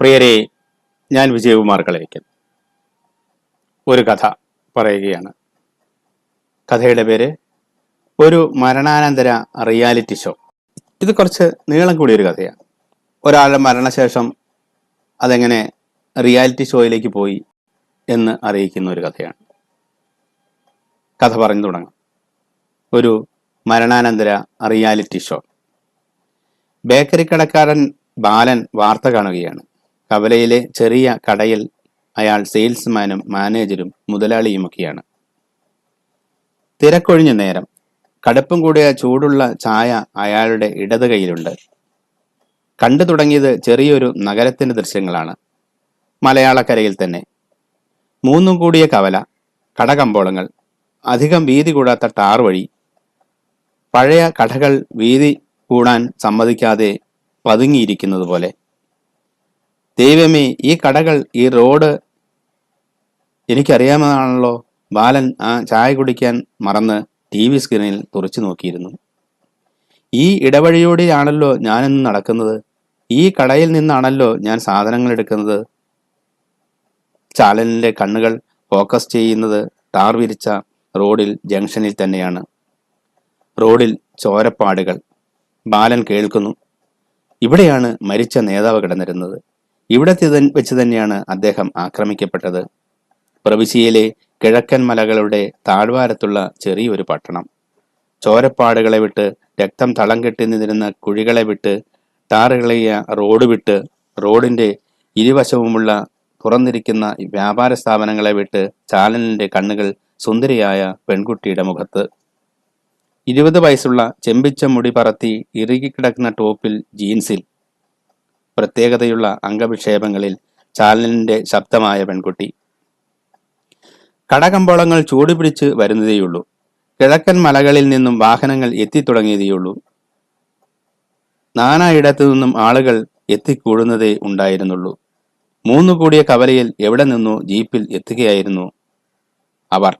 പ്രിയരെ, ഞാൻ വിജയകുമാർ കളരിക്കൽ ഒരു കഥ പറയുകയാണ്. കഥയുടെ പേര് ഒരു മരണാനന്തര റിയാലിറ്റി ഷോ. ഇത് കുറച്ച് നീളം കൂടിയൊരു കഥയാണ്. ഒരാളുടെ മരണശേഷം അതെങ്ങനെ റിയാലിറ്റി ഷോയിലേക്ക് പോയി എന്ന് അറിയിക്കുന്ന ഒരു കഥയാണ്. കഥ പറഞ്ഞു തുടങ്ങാം. ഒരു മരണാനന്തര റിയാലിറ്റി ഷോ. ബേക്കറി കടക്കാരൻ ബാലൻ വാർത്ത കാണുകയാണ്. കവലയിലെ ചെറിയ കടയിൽ അയാൾ സെയിൽസ്മാനും മാനേജരും മുതലാളിയുമൊക്കെയാണ്. തിരക്കൊഴിഞ്ഞ നേരം. കടുപ്പം കൂടിയ ചൂടുള്ള ചായ അയാളുടെ ഇടത് കൈയിലുണ്ട്. കണ്ടു തുടങ്ങിയത് ചെറിയൊരു നഗരത്തിന്റെ ദൃശ്യങ്ങളാണ്. മലയാളക്കരയിൽ തന്നെ. മൂന്നും കൂടിയ കവല, കടകമ്പോളങ്ങൾ, അധികം വീതി കൂടാത്ത ടാർ വഴി. പഴയ കടകൾ വീതി കൂടാൻ സമ്മതിക്കാതെ പതുങ്ങിയിരിക്കുന്നത് പോലെ. ദൈവമേ, ഈ കടകൾ, ഈ റോഡ് എനിക്കറിയാമെന്നാണല്ലോ. ബാലൻ ആ ചായ കുടിക്കാൻ മറന്ന് TV സ്ക്രീനിൽ തുറച്ചു നോക്കിയിരുന്നു. ഈ ഇടവഴിയോടെയാണല്ലോ ഞാനിന്ന് നടക്കുന്നത്. ഈ കടയിൽ നിന്നാണല്ലോ ഞാൻ സാധനങ്ങൾ എടുക്കുന്നത്. ചാലനിലെ കണ്ണുകൾ ഫോക്കസ് ചെയ്യുന്നത് ടാർ വിരിച്ച റോഡിൽ ജംഗ്ഷനിൽ തന്നെയാണ്. റോഡിൽ ചോരപ്പാടുകൾ. ബാലൻ കേൾക്കുന്നു. ഇവിടെയാണ് മരിച്ച നേതാവ് കിടന്നിരുന്നത്. ഇവിടെ വെച്ച് തന്നെയാണ് അദ്ദേഹം ആക്രമിക്കപ്പെട്ടത്. പ്രവിശ്യയിലെ കിഴക്കൻ മലകളുടെ താഴ്വാരത്തുള്ള ചെറിയൊരു പട്ടണം. ചോരപ്പാടുകളെ വിട്ട്, രക്തം തളം കെട്ടി നിന്നിരുന്ന കുഴികളെ വിട്ട്, ടാറുകളെയ റോഡ് വിട്ട്, റോഡിന്റെ ഇരുവശവുമുള്ള തുറന്നിരിക്കുന്ന വ്യാപാര സ്ഥാപനങ്ങളെ വിട്ട് ചാലനിന്റെ കണ്ണുകൾ സുന്ദരിയായ പെൺകുട്ടിയുടെ മുഖത്ത്. 20 വയസ്സുള്ള, ചെമ്പിച്ച മുടി പറത്തി ഇറുകിക്കിടക്കുന്ന ടോപ്പിൽ, ജീൻസിൽ, പ്രത്യേകതയുള്ള അംഗവിക്ഷേപങ്ങളിൽ ചാലനിന്റെ ശബ്ദമായ പെൺകുട്ടി. കടകമ്പോളങ്ങൾ ചൂടുപിടിച്ച് വരുന്നതേയുള്ളൂ. കിഴക്കൻ മലകളിൽ നിന്നും വാഹനങ്ങൾ എത്തിത്തുടങ്ങിയതേയുള്ളൂ. നാനായിടത്തു നിന്നും ആളുകൾ എത്തിക്കൂടുന്നതേ ഉണ്ടായിരുന്നുള്ളൂ. മൂന്നു കൂടിയ കവലയിൽ എവിടെ നിന്നോ ജീപ്പിൽ എത്തുകയായിരുന്നു അവർ.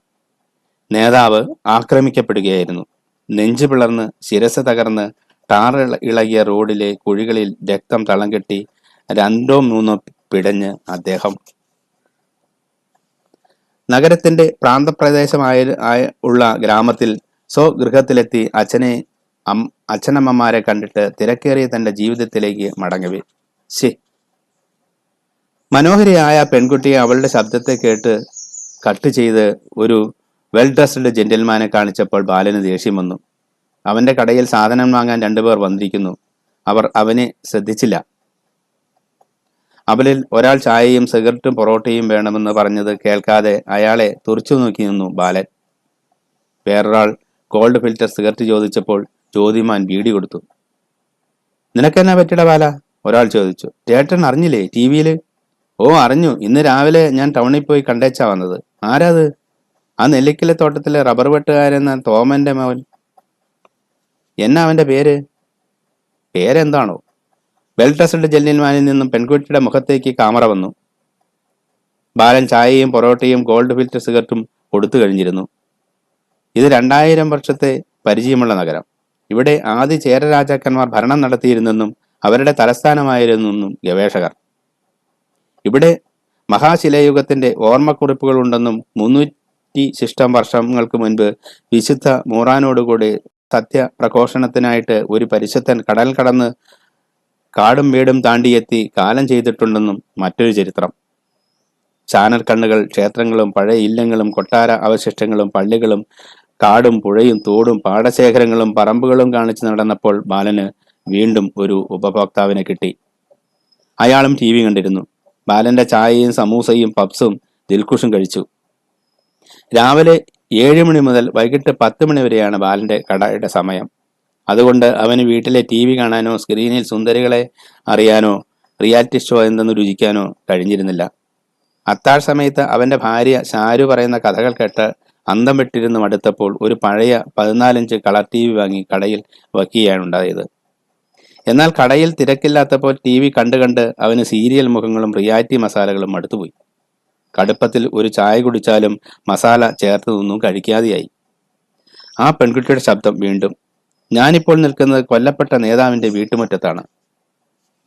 നേതാവ് ആക്രമിക്കപ്പെടുകയായിരുന്നു. നെഞ്ചു പിളർന്ന്, ശിരസ് തകർന്ന്, ടാർ ഇളകിയ റോഡിലെ കുഴികളിൽ രക്തം തളം കെട്ടി 2-3 പിടഞ്ഞ് അദ്ദേഹം. നഗരത്തിന്റെ പ്രാന്തപ്രദേശമായ ഉള്ള ഗ്രാമത്തിൽ സ്വഗൃഹത്തിലെത്തി അച്ഛനമ്മമാരെ കണ്ടിട്ട് തിരക്കേറിയ തന്റെ ജീവിതത്തിലേക്ക് മടങ്ങവേ. മനോഹരിയായ പെൺകുട്ടിയെ അവളുടെ ശബ്ദത്തെ കേട്ട് കട്ട് ചെയ്ത് ഒരു വെൽ ഡ്രസ്ഡ് ജെന്റിൽമാനെ കാണിച്ചപ്പോൾ ബാലന് ദേഷ്യം വന്നു. അവന്റെ കടയിൽ സാധനം വാങ്ങാൻ 2 പേർ വന്നിരിക്കുന്നു. അവർ അവനെ ശ്രദ്ധിച്ചില്ല. അവരിൽ ഒരാൾ ചായയും സിഗരറ്റും പൊറോട്ടയും വേണമെന്ന് പറഞ്ഞത് കേൾക്കാതെ അയാളെ തുറച്ചു നോക്കി നിന്നു ബാലൻ. വേറൊരാൾ ഗോൾഡ് ഫിൽറ്റർ സിഗരറ്റ് ചോദിച്ചപ്പോൾ ജ്യോതിമാൻ ബീഡി കൊടുത്തു. നിനക്കെന്നാ പറ്റിട ബാല? ഒരാൾ ചോദിച്ചു. ചേട്ടൻ അറിഞ്ഞില്ലേ TV-യില്? ഓ അറിഞ്ഞു, ഇന്ന് രാവിലെ ഞാൻ ടൗണിൽ പോയി കണ്ടേച്ചാ വന്നത്. ആരാത്? ആ നെല്ലിക്കലെ തോട്ടത്തിലെ റബ്ബർ വെട്ടുകാരെന്ന തോമന്റെ മകൻ. എന്നാ അവന്റെ പേര്? പേരെന്താണോ? വെൽ ഡ്രസ്ഡ് ജെന്റിൽമാനിൽ നിന്നും പെൺകുട്ടിയുടെ മുഖത്തേക്ക് കാമറ വന്നു. ബാലൻ ചായയും പൊറോട്ടയും ഗോൾഡ് ഫിൽറ്റർ സിഗരറ്റും കൊടുത്തു കഴിഞ്ഞിരുന്നു. ഇത് 2000 വർഷത്തെ പരിചയമുള്ള നഗരം. ഇവിടെ ആദ്യ ചേര രാജാക്കന്മാർ ഭരണം നടത്തിയിരുന്നെന്നും അവരുടെ തലസ്ഥാനമായിരുന്നെന്നും ഗവേഷകർ. ഇവിടെ മഹാശിലയുഗത്തിന്റെ ഓർമ്മക്കുറിപ്പുകളുണ്ടെന്നും 300 ശിഷ്ടം വർഷങ്ങൾക്ക് മുൻപ് വിശുദ്ധ മൂറാനോടുകൂടി സത്യപ്രഘോഷണത്തിനായിട്ട് ഒരു പരിശുദ്ധൻ കടൽ കടന്ന് കാടും വീടും താണ്ടിയെത്തി കാലം ചെയ്തിട്ടുണ്ടെന്നും മറ്റൊരു ചരിത്രം. ചാനൽ കണ്ണുകൾ, ക്ഷേത്രങ്ങളും പഴയ ഇല്ലങ്ങളും കൊട്ടാര അവശിഷ്ടങ്ങളും പള്ളികളും കാടും പുഴയും തോടും പാടശേഖരങ്ങളും പറമ്പുകളും കാണിച്ചു നടന്നപ്പോൾ ബാലന് വീണ്ടും ഒരു ഉപഭോക്താവിനെ കിട്ടി. അയാളും TV കണ്ടിരുന്നു. ബാലന്റെ ചായയും സമൂസയും പപ്സും ദിൽഖുഷും കഴിച്ചു. രാവിലെ 7 മണി മുതൽ വൈകിട്ട് 10 മണി വരെയാണ് ബാലന്റെ കടയുടെ സമയം. അതുകൊണ്ട് അവന് വീട്ടിലെ TV കാണാനോ സ്ക്രീനിൽ സുന്ദരികളെ അറിയാനോ റിയാലിറ്റി ഷോ എന്തെന്ന് രുചിക്കാനോ കഴിഞ്ഞിരുന്നില്ല. അത്താഴ സമയത്ത് അവന്റെ ഭാര്യ ഷാരു പറയുന്ന കഥകൾ കേട്ട് അന്തം വിട്ടിരുന്ന് മടുത്തപ്പോൾ ഒരു പഴയ 14 ഇഞ്ച് കളർ TV വാങ്ങി കടയിൽ വയ്ക്കുകയാണ് ഉണ്ടായത്. എന്നാൽ കടയിൽ തിരക്കില്ലാത്തപ്പോൾ TV കണ്ട് അവന് സീരിയൽ മുഖങ്ങളും റിയാലിറ്റി മസാലകളും മടുത്തുപോയി. കടുപ്പത്തിൽ ഒരു ചായ കുടിച്ചാലും മസാല ചേർത്തതൊന്നും കഴിക്കാതെയായി. ആ പെൺകുട്ടിയുടെ ശബ്ദം വീണ്ടും. ഞാനിപ്പോൾ നിൽക്കുന്നത് കൊല്ലപ്പെട്ട നേതാവിന്റെ വീട്ടുമുറ്റത്താണ്.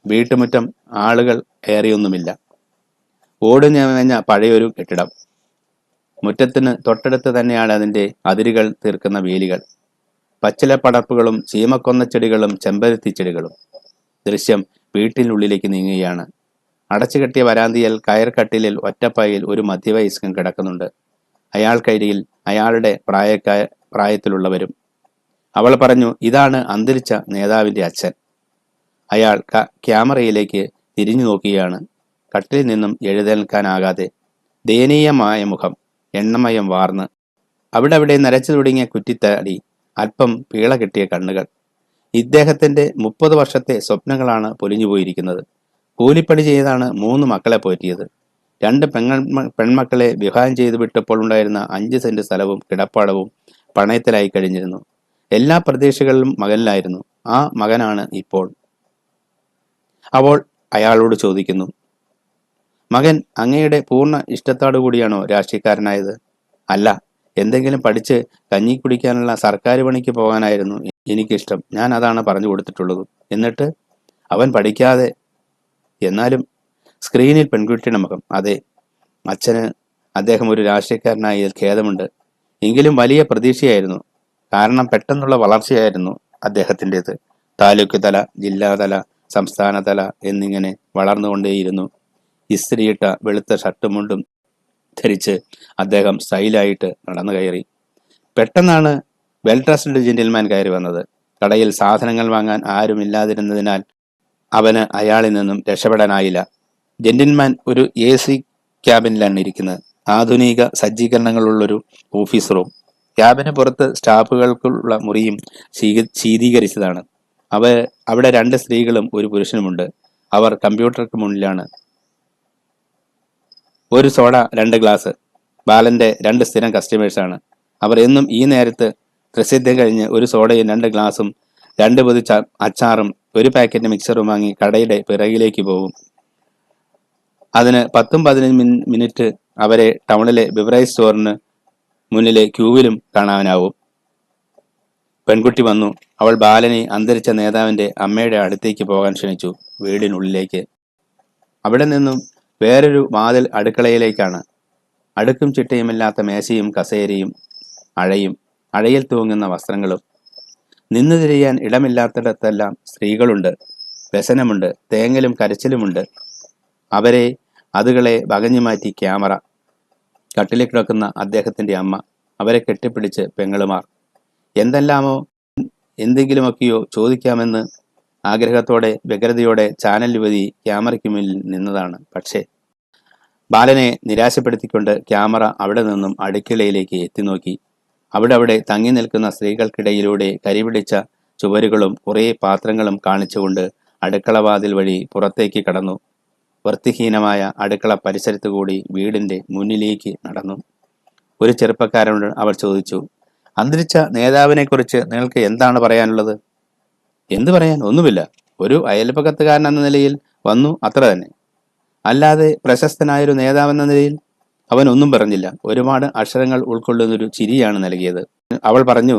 വീട്ടുമുറ്റം ആളുകൾ ഏറെയൊന്നുമില്ല. ഓടുനിറഞ്ഞ പഴയൊരു കെട്ടിടം. മുറ്റത്തിന് തൊട്ടടുത്ത് തന്നെയാണ് അതിൻ്റെ അതിരുകൾ തീർക്കുന്ന വേലികൾ. പച്ചിലപ്പടർപ്പുകളും ചീമക്കൊന്നച്ചെടികളും ചെമ്പരത്തിച്ചെടികളും. ദൃശ്യം വീട്ടിനുള്ളിലേക്ക് നീങ്ങുകയാണ്. അടച്ചുകെട്ടിയ വരാന്തിയിൽ കയർക്കട്ടിലിൽ ഒറ്റപ്പായിൽ ഒരു മധ്യവയസ്കൻ കിടക്കുന്നുണ്ട്. അയാൾക്കരികിൽ അയാളുടെ പ്രായത്തിലുള്ളവരും. അവൾ പറഞ്ഞു, ഇതാണ് അന്തരിച്ച നേതാവിൻ്റെ അച്ഛൻ. അയാൾ ക്യാമറയിലേക്ക് തിരിഞ്ഞു നോക്കുകയാണ്. കട്ടിലിൽ നിന്നും എഴുന്നേൽക്കാനാകാതെ ദയനീയമായ മുഖം, എണ്ണമയം വാർന്ന്, അവിടെ നരച്ചു തുടങ്ങിയ കുറ്റിത്താടി, അല്പം പീള കെട്ടിയ കണ്ണുകൾ. ഇദ്ദേഹത്തിന്റെ 30 വർഷത്തെ സ്വപ്നങ്ങളാണ് പൊലിഞ്ഞുപോയിരിക്കുന്നത്. കൂലിപ്പണി ചെയ്താണ് 3 മക്കളെ പോറ്റിയത്. 2 പെൺമക്കളെ വിവാഹം ചെയ്തു വിട്ടപ്പോൾ ഉണ്ടായിരുന്ന 5 സെന്റ് സ്ഥലവും കിടപ്പാടവും പണയത്തിലായി കഴിഞ്ഞിരുന്നു. എല്ലാ പ്രതീക്ഷകളിലും മകനിലായിരുന്നു. ആ മകനാണ് ഇപ്പോൾ. അവൾ അയാളോട് ചോദിക്കുന്നു, മകൻ അങ്ങയുടെ പൂർണ്ണ ഇഷ്ടത്തോടുകൂടിയാണോ രാഷ്ട്രീയക്കാരനായത്? അല്ല, എന്തെങ്കിലും പഠിച്ച് കഞ്ഞി കുടിക്കാനുള്ള സർക്കാർ പണിക്ക് പോകാനായിരുന്നു എനിക്കിഷ്ടം. ഞാൻ അതാണ് പറഞ്ഞു കൊടുത്തിട്ടുള്ളത്. എന്നിട്ട് അവൻ പഠിക്കാതെ. എന്നാലും സ്ക്രീനിൽ പെൺകുട്ടിയുടെ മുഖം. അതെ, അച്ഛന് അദ്ദേഹം ഒരു രാഷ്ട്രീയക്കാരനായതിൽ ഖേദമുണ്ട്. എങ്കിലും വലിയ പ്രതീക്ഷയായിരുന്നു. കാരണം പെട്ടെന്നുള്ള വളർച്ചയായിരുന്നു അദ്ദേഹത്തിൻ്റെത്. താലൂക്ക് തല, ജില്ലാതല, സംസ്ഥാനതല എന്നിങ്ങനെ വളർന്നുകൊണ്ടേയിരുന്നു. ഇസ്ത്രിയിട്ട വെളുത്ത ഷർട്ടും മുണ്ടും ധരിച്ച് അദ്ദേഹം സ്റ്റൈലായിട്ട് നടന്നു കയറി. പെട്ടെന്നാണ് വെൽ ഡ്രസ്ഡ് ജെന്റിൽമാൻ കയറി വന്നത്. കടയിൽ സാധനങ്ങൾ വാങ്ങാൻ ആരുമില്ലാതിരുന്നതിനാൽ അവന് അയാളിൽ നിന്നും രക്ഷപ്പെടാനായില്ല. ജെന്റിൽമാൻ ഒരു AC ക്യാബിനിലാണ് ഇരിക്കുന്നത്. ആധുനിക സജ്ജീകരണങ്ങളുള്ളൊരു ഓഫീസ് റൂം. ക്യാബിന് പുറത്ത് സ്റ്റാഫുകൾക്കുള്ള മുറിയും ശീതീകരിച്ചതാണ്. അവിടെ 2 സ്ത്രീകളും ഒരു പുരുഷനുമുണ്ട്. അവർ കമ്പ്യൂട്ടർക്ക് മുന്നിലാണ്. ഒരു സോഡ, 2 ഗ്ലാസ്. ബാലന്റെ 2 സ്ഥിരം കസ്റ്റമേഴ്സാണ്. അവർ എന്നും ഈ നേരത്ത് പ്രസിദ്ധം കഴിഞ്ഞ് ഒരു സോഡയും 2 ഗ്ലാസും 2 പൊതി അച്ചാറും 1 പാക്കറ്റ് മിക്സറും വാങ്ങി കടയുടെ പിറകിലേക്ക് പോകും. അതിന് 10-15 മിനിറ്റ് അവരെ ടൗണിലെ ബിവറേജ് സ്റ്റോറിന് മുന്നിലെ ക്യൂവിലും കാണാനാവും. പെൺകുട്ടി വന്നു. അവൾ ബാലനെ അന്തരിച്ച നേതാവിന്റെ അമ്മയുടെ അടുത്തേക്ക് പോകാൻ ക്ഷണിച്ചു, വീടിനുള്ളിലേക്ക്. അവിടെ നിന്നും വേറൊരു വാതിൽ അടുക്കളയിലേക്കാണ്. അടുക്കും ചിട്ടയുമില്ലാത്ത മേശയും കസേരയും അഴയിൽ തൂങ്ങുന്ന വസ്ത്രങ്ങളും. നിന്നു തിരിയാൻ ഇടമില്ലാത്തിടത്തെല്ലാം സ്ത്രീകളുണ്ട്. വ്യസനമുണ്ട്, തേങ്ങലും കരച്ചിലുമുണ്ട്. അതുകളെ വകഞ്ഞു മാറ്റി ക്യാമറ. കട്ടിലിൽ കിടക്കുന്ന അദ്ദേഹത്തിന്റെ അമ്മ, അവരെ കെട്ടിപ്പിടിച്ച് പെങ്ങളുമാർ. എന്തെങ്കിലുമൊക്കെയോ ചോദിക്കാമെന്ന് ആഗ്രഹത്തോടെ വ്യഗ്രതയോടെ ചാനൽ യുവതി ക്യാമറയ്ക്ക് മുന്നിൽ നിന്നതാണ്. പക്ഷേ ബാലനെ നിരാശപ്പെടുത്തിക്കൊണ്ട് ക്യാമറ അവിടെ നിന്നും അടുക്കളയിലേക്ക് എത്തിനോക്കി. അവിടെ തങ്ങി നിൽക്കുന്ന സ്ത്രീകൾക്കിടയിലൂടെ കരിപിടിച്ച ചുവരുകളും കുറേ പാത്രങ്ങളും കാണിച്ചുകൊണ്ട് അടുക്കളവാതിൽ വഴി പുറത്തേക്ക് കടന്നു. വൃത്തിഹീനമായ അടുക്കള പരിസരത്തുകൂടി വീടിന്റെ മുന്നിലേക്ക് നടന്നു. ഒരു ചെറുപ്പക്കാരനോട് അവൾ ചോദിച്ചു, അന്തരിച്ച നേതാവിനെക്കുറിച്ച് നിങ്ങൾക്ക് എന്താണ് പറയാനുള്ളത്? എന്തു പറയാൻ? ഒന്നുമില്ല. ഒരു അയൽപക്കത്തുകാരൻ എന്ന നിലയിൽ വന്നു, അത്ര തന്നെ. അല്ലാതെ പ്രശസ്തനായൊരു നേതാവെന്ന നിലയിൽ അവൻ ഒന്നും പറഞ്ഞില്ല. ഒരുപാട് അക്ഷരങ്ങൾ ഉൾക്കൊള്ളുന്നൊരു ചിരിയാണ് നൽകിയത്. അവൾ പറഞ്ഞു,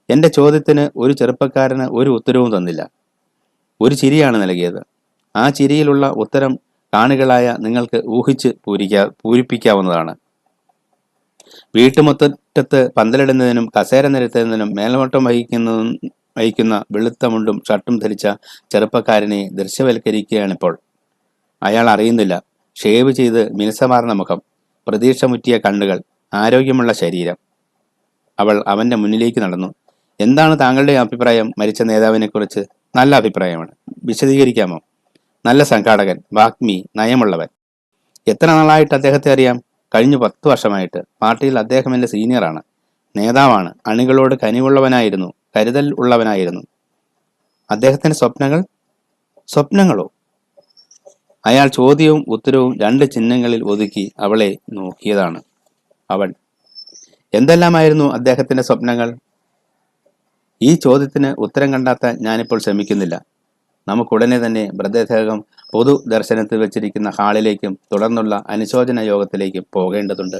എന്റെ ചോദ്യത്തിന് ഒരു ചെറുപ്പക്കാരന് ഒരു ഉത്തരവും തന്നില്ല. ഒരു ചിരിയാണ് നൽകിയത്. ആ ചിരിയിലുള്ള ഉത്തരം കാണികളായ നിങ്ങൾക്ക് ഊഹിച്ച് പൂരിപ്പിക്കാവുന്നതാണ്. വീട്ടുമുറ്റത്ത് പന്തലിടുന്നതിനും കസേര നിരത്തുന്നതിനും മേൽനോട്ടം വഹിക്കുന്ന വെളുത്ത മുണ്ടും ഷർട്ടും ധരിച്ച ചെറുപ്പക്കാരനെ ദൃശ്യവൽക്കരിക്കുകയാണിപ്പോൾ. അയാൾ അറിയുന്നില്ല. ഷേവ് ചെയ്ത് മിനുസമാർന്ന മുഖം, പ്രതീക്ഷ മുറ്റിയ കണ്ണുകൾ, ആരോഗ്യമുള്ള ശരീരം. അവൾ അവന്റെ മുന്നിലേക്ക് നടന്നു. എന്താണ് താങ്കളുടെ അഭിപ്രായം മരിച്ച നേതാവിനെ കുറിച്ച്? നല്ല അഭിപ്രായമാണ്. വിശദീകരിക്കാമോ? നല്ല സംഘാടകൻ, വാഗ്മി, നയമുള്ളവൻ. എത്ര നാളായിട്ട് അദ്ദേഹത്തെ അറിയാം? കഴിഞ്ഞ 10 വർഷമായിട്ട്. പാർട്ടിയിൽ അദ്ദേഹം എൻ്റെ സീനിയറാണ്. നേതാവാണ്. അണികളോട് കനിവുള്ളവനായിരുന്നു, കരുതൽ ഉള്ളവനായിരുന്നു. അദ്ദേഹത്തിന്റെ സ്വപ്നങ്ങളോ? അയാൾ ചോദ്യവും ഉത്തരവും 2 ചിഹ്നങ്ങളിൽ ഒതുക്കി അവളെ നോക്കിയതാണ്. അവൻ എന്തെല്ലാമായിരുന്നു അദ്ദേഹത്തിന്റെ സ്വപ്നങ്ങൾ? ഈ ചോദ്യത്തിന് ഉത്തരം കണ്ടെത്താൻ ഞാനിപ്പോൾ ശ്രമിക്കുന്നില്ല. നമുക്കുടനെ തന്നെ മൃതദേഹം പൊതു ദർശനത്തിൽ വെച്ചിരിക്കുന്ന ഹാളിലേക്കും തുടർന്നുള്ള അനുശോചന യോഗത്തിലേക്കും പോകേണ്ടതുണ്ട്.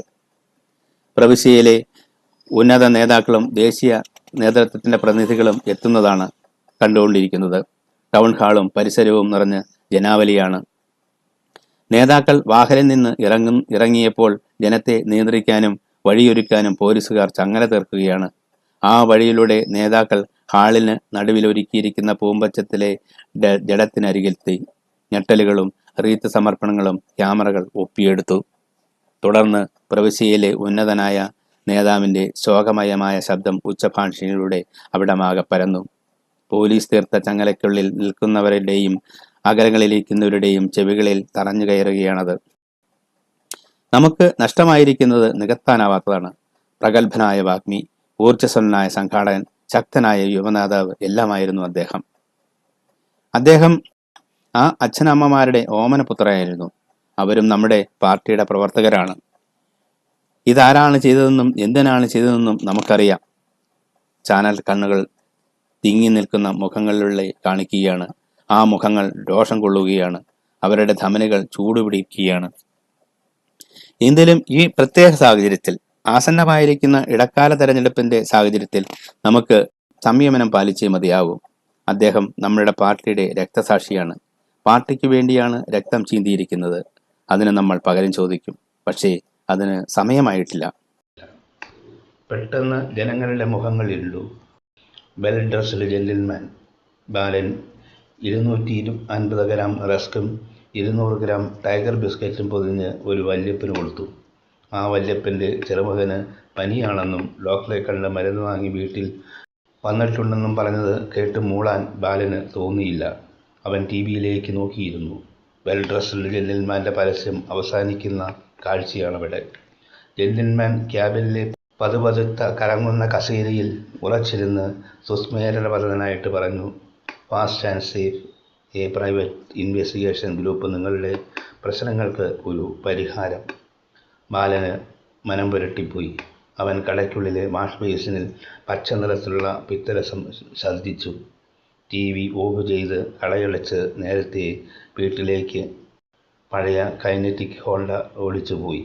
പ്രവിശ്യയിലെ ഉന്നത നേതാക്കളും ദേശീയ നേതൃത്വത്തിന്റെ പ്രതിനിധികളും എത്തുന്നതാണ് കണ്ടുകൊണ്ടിരിക്കുന്നത്. ടൗൺ ഹാളും പരിസരവും നിറഞ്ഞ് ജനാവലിയാണ്. നേതാക്കൾ വാഹനിൽ നിന്ന് ഇറങ്ങിയപ്പോൾ ജനത്തെ നിയന്ത്രിക്കാനും വഴിയൊരുക്കാനും പോലീസുകാർ ചങ്ങല തീർക്കുകയാണ്. ആ വഴിയിലൂടെ നേതാക്കൾ ഹാളിന് നടുവിലൊരുക്കിയിരിക്കുന്ന പൂമ്പച്ചത്തിലെ ജഡത്തിനരികിലെത്തി. ഞെട്ടലുകളും റീത്ത് സമർപ്പണങ്ങളും ക്യാമറകൾ ഒപ്പിയെടുത്തു. തുടർന്ന് പ്രവിശ്യയിലെ ഉന്നതനായ നേതാവിൻ്റെ ശോകമയമായ ശബ്ദം ഉച്ചഭാഷിണിയിലൂടെ അവിടമാകെ പരന്നു. പോലീസ് തീർത്ത ചങ്ങലയ്ക്കുള്ളിൽ നിൽക്കുന്നവരുടെയും അകലങ്ങളിലിരിക്കുന്നവരുടെയും ചെവികളിൽ തറഞ്ഞു കയറുകയാണത്. നമുക്ക് നഷ്ടമായിരിക്കുന്നത് നികത്താനാവാത്തതാണ്. പ്രഗത്ഭനായ വാഗ്മി, ഊർജ്ജസ്വലനായ സംഘാടകൻ, ശക്തനായ യുവനേതാവ് എല്ലാമായിരുന്നു അദ്ദേഹം. അദ്ദേഹം ആ അച്ഛനമ്മമാരുടെ ഓമനപുത്രനായിരുന്നു. അവരും നമ്മുടെ പാർട്ടിയുടെ പ്രവർത്തകരാണ്. ഇതാരാണ് ചെയ്തതെന്നും എന്തിനാണ് ചെയ്തതെന്നും നമുക്കറിയാം. ചാനൽ കണ്ണുകൾ തിങ്ങി നിൽക്കുന്ന മുഖങ്ങളിലുള്ള കാണിക്കുകയാണ്. ആ മുഖങ്ങൾ രോഷം കൊള്ളുകയാണ്. അവരുടെ ധമനികൾ ചൂടുപിടിക്കുകയാണ്. എങ്കിലും ഈ പ്രത്യേക സാഹചര്യത്തിൽ, ആസന്നമായിരിക്കുന്ന ഇടക്കാല തെരഞ്ഞെടുപ്പിന്റെ സാഹചര്യത്തിൽ നമുക്ക് സംയമനം പാലിച്ചേ മതിയാവൂ. അദ്ദേഹം നമ്മുടെ പാർട്ടിയുടെ രക്തസാക്ഷിയാണ്. പാർട്ടിക്ക് വേണ്ടിയാണ് രക്തം ചീന്തിയിരിക്കുന്നത്. അതിന് നമ്മൾ പകരം ചോദിക്കും. പക്ഷേ അതിന് സമയമായിട്ടില്ല. പെട്ടെന്ന് ജനങ്ങളുടെ മുഖങ്ങൾ ഇരുണ്ടു. Well dressed gentleman. Balan 250 gram റസ്കും 200 ഗ്രാം ടൈഗർ ബിസ്ക്കറ്റും പൊതിഞ്ഞ് ഒരു വല്യപ്പന് കൊടുത്തു. ആ വല്യപ്പൻ്റെ ചെറുമകന് പനിയാണെന്നും ഡോക്ടറെ കണ്ട് മരുന്ന് വാങ്ങി വീട്ടിൽ വന്നിട്ടുണ്ടെന്നും പറഞ്ഞത് കേട്ട് മൂളാൻ ബാലന് തോന്നിയില്ല. അവൻ ടിവിയിലേക്ക് നോക്കിയിരുന്നു. വെൽ ഡ്രസ്ഡ് ജെന്റിൽമാൻ്റെ പരസ്യം അവസാനിക്കുന്ന കാഴ്ചയാണവിടെ. ജെന്റിൽമാൻ ക്യാബിനിലെ പതുപതുത്ത കറങ്ങുന്ന കസേരയിൽ ഉറച്ചിരുന്ന് സുസ്മേരവദനായിട്ട് പറഞ്ഞു, fast and safe. A private investigation group നിങ്ങളുടെ പ്രശ്നങ്ങൾക്ക് ഒരു പരിഹാരം. ബാലന് മനം പുരട്ടിപ്പോയി. അവൻ കടയ്ക്കുള്ളിലെ വാഷ് ബേസിനിൽ പച്ച നിറത്തിലുള്ള പിത്തരസം ശ്രദ്ധിച്ചു. TV ഓഫ് ചെയ്ത് കടയടച്ച് നേരത്തെ വീട്ടിലേക്ക് പഴയ കൈനറ്റിക് ഹോണ്ട ഓടിച്ചുപോയി.